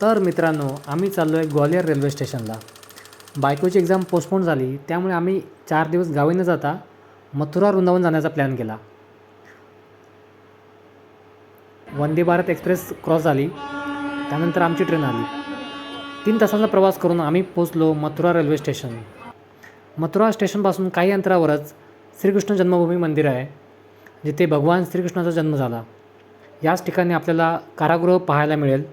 तर मित्रांनो, आम्ही चाललो आहे ग्वालियर रेल्वे स्टेशनला. बायकोची एक्झाम पोस्टपोन झाली, त्यामुळे आम्ही 4 दिवस गावी न जाता मथुरा वृंदावन जाण्याचा प्लॅन केला. वंदे भारत एक्सप्रेस क्रॉस झाली, त्यानंतर आमची ट्रेन आली. 3 तासांचा प्रवास करून आम्ही पोचलो मथुरा रेल्वे स्टेशन. मथुरा स्टेशनपासून काही अंतरावरच श्रीकृष्ण जन्मभूमी मंदिर आहे, जिथे भगवान श्रीकृष्णाचा जन्म झाला. याच ठिकाणी आपल्याला कारागृह पाहायला मिळेल,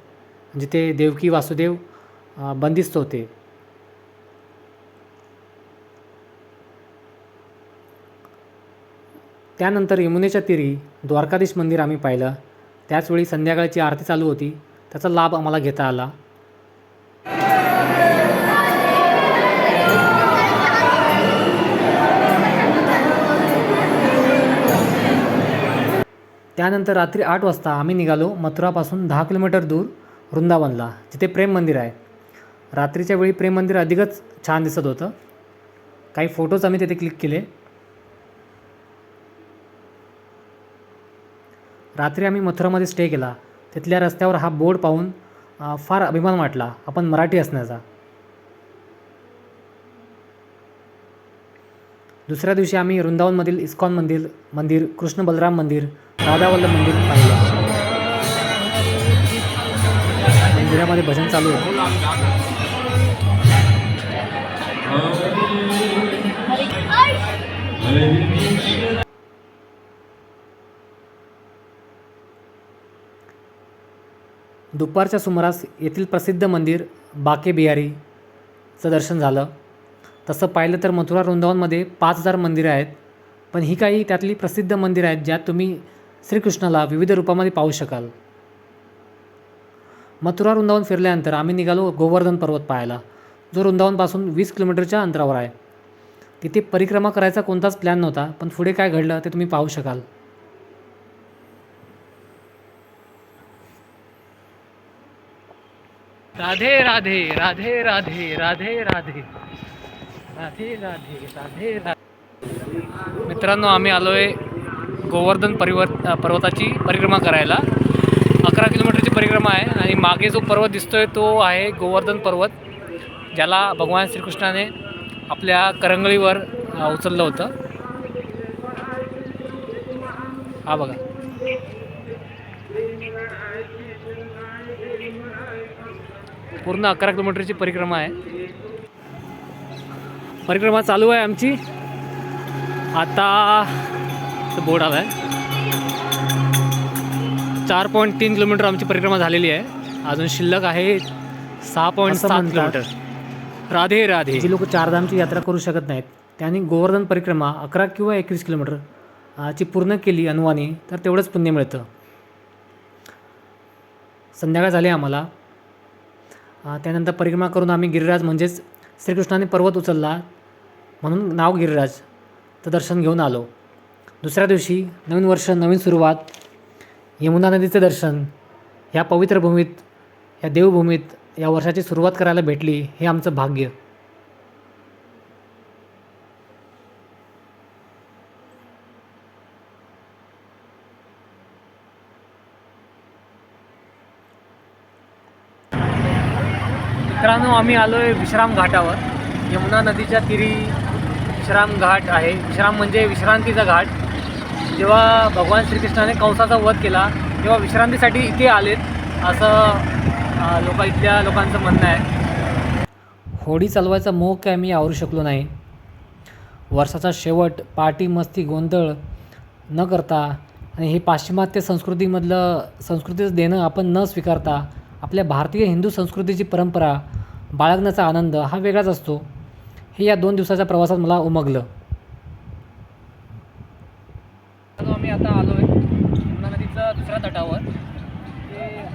जिथे देवकी वासुदेव बंदिस्त होते. त्यानंतर यमुनेच्या तीरी द्वारकाधीश मंदिर आम्ही पाहिलं. त्याचवेळी संध्याकाळची आरती चालू होती, त्याचा लाभ आम्हाला घेता आला. त्यानंतर रात्री 8 वाजता आम्ही निघालो मथुरापासून 10 किलोमीटर दूर वृंदावनला, जिथे प्रेम मंदिर आहे. रात्रीच्या वेळी प्रेम मंदिर अधिकच छान दिसत होतं. काही फोटोज आम्ही तिथे क्लिक केले. रात्री आम्ही मथुरामध्ये स्टे केला. तिथल्या रस्त्यावर हा बोर्ड पाहून फार अभिमान वाटला आपण मराठी असण्याचा. दुसऱ्या दिवशी आम्ही वृंदावनमधील इस्कॉन मंदिर, कृष्ण बलराम मंदिर, राधावल्लभ मंदिर पाहिलं. मंदिरामध्ये भजन चालू होतं. दुपारच्या सुमारास येथील प्रसिद्ध मंदिर बाके बिहारीचं दर्शन झालं. तसं पाहिलं तर मथुरा वृंदावनमध्ये 5000 मंदिरं आहेत, पण ही काही त्यातली प्रसिद्ध मंदिरं आहेत ज्यात तुम्ही श्रीकृष्णाला विविध रूपामध्ये पाहू शकाल. मथुरा वृंदावन फिरल्यानंतर आम्ही निघालो गोवर्धन पर्वत पाहायला, जो वृंदावनपासून 20 किलोमीटरच्या अंतरावर आहे. तिथे परिक्रमा करायचा कोणताच प्लॅन नव्हता, पण पुढे काय घडलं ते तुम्ही पाहू शकाल. राधे राधे राधे राधे राधे राधे राधे राधे राधे राधे. मित्रांनो, आम्ही आलो आहे गोवर्धन पर्वताची परिक्रमा करायला. 11 किलोमीटरची परिक्रमा आहे आणि मागे जो पर्वत दिसतोय तो आहे गोवर्धन पर्वत, ज्याला भगवान श्रीकृष्णाने आपल्या करंगळीवर उचललं होतं. हा बघा. पूर्ण 11 किलोमीटरची परिक्रमा आहे. परिक्रमा चालू आहे आमची. आता बोर्ड आला आहे. 4.3 किलोमीटर आमची परिक्रमा झालेली आहे. अजून शिल्लक आहे 6.7 किलोमीटर. राधे राधे. जी लोक चारधामची यात्रा करू शकत नाहीत, त्यांनी गोवर्धन परिक्रमा 11 किंवा 21 किलोमीटर ची पूर्ण केली अनुवानी, तर तेवढंच पुण्य मिळतं. संध्याकाळ झाली आम्हाला. त्यानंतर परिक्रमा करून आम्ही गिरिराज, म्हणजेच श्रीकृष्णाने पर्वत उचलला म्हणून नाव गिरिराज, तर दर्शन घेऊन आलो. दुसऱ्या दिवशी नवीन वर्ष, नवीन सुरुवात, यमुना नदीचं दर्शन. ह्या पवित्र भूमीत, या देवभूमीत या वर्षाची सुरुवात करायला भेटली, हे आमचं भाग्य. मित्रांनो, आम्ही आलो आहे विश्राम घाटावर. यमुना नदीच्या तीरी विश्राम घाट आहे. विश्राम म्हणजे विश्रांतीचा घाट. जेव्हा भगवान श्रीकृष्णाने कंसाचा वध केला तेव्हा विश्रांतीसाठी इथे आलेत, असं इथल्या लोकांचं म्हणणं आहे. होडी चालवायचा मोह काय मी आवरू शकलो नाही. वर्षाचा शेवट पार्टी, मस्ती, गोंधळ न करता आणि हे पाश्चिमात्य संस्कृतीचं देणं आपण न स्वीकारता आपल्या भारतीय हिंदू संस्कृतीची परंपरा बाळगण्याचा आनंद हा वेगळाच असतो. हे या 2 दिवसाच्या प्रवासात मला उमगलं. आम्ही आता आलो आहे यमुना नदीच्या दुसऱ्या तटावर. ते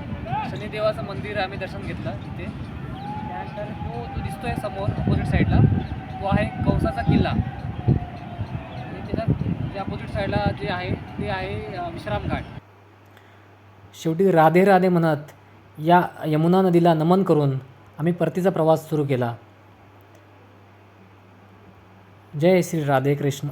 शनिदेवाचं मंदिर आम्ही दर्शन घेतलं तिथे. त्यानंतर तो दिसतोय समोर अपोजिट साईडला, तो आहे कंसाचा किल्ला. आणि त्याच्या अपोजिट साईडला जे आहे ते आहे विश्राम घाट. शेवटी राधे राधे म्हणत या यमुना नदीला नमन करून आम्ही परतीचा प्रवास सुरू केला. जय श्री राधे कृष्ण.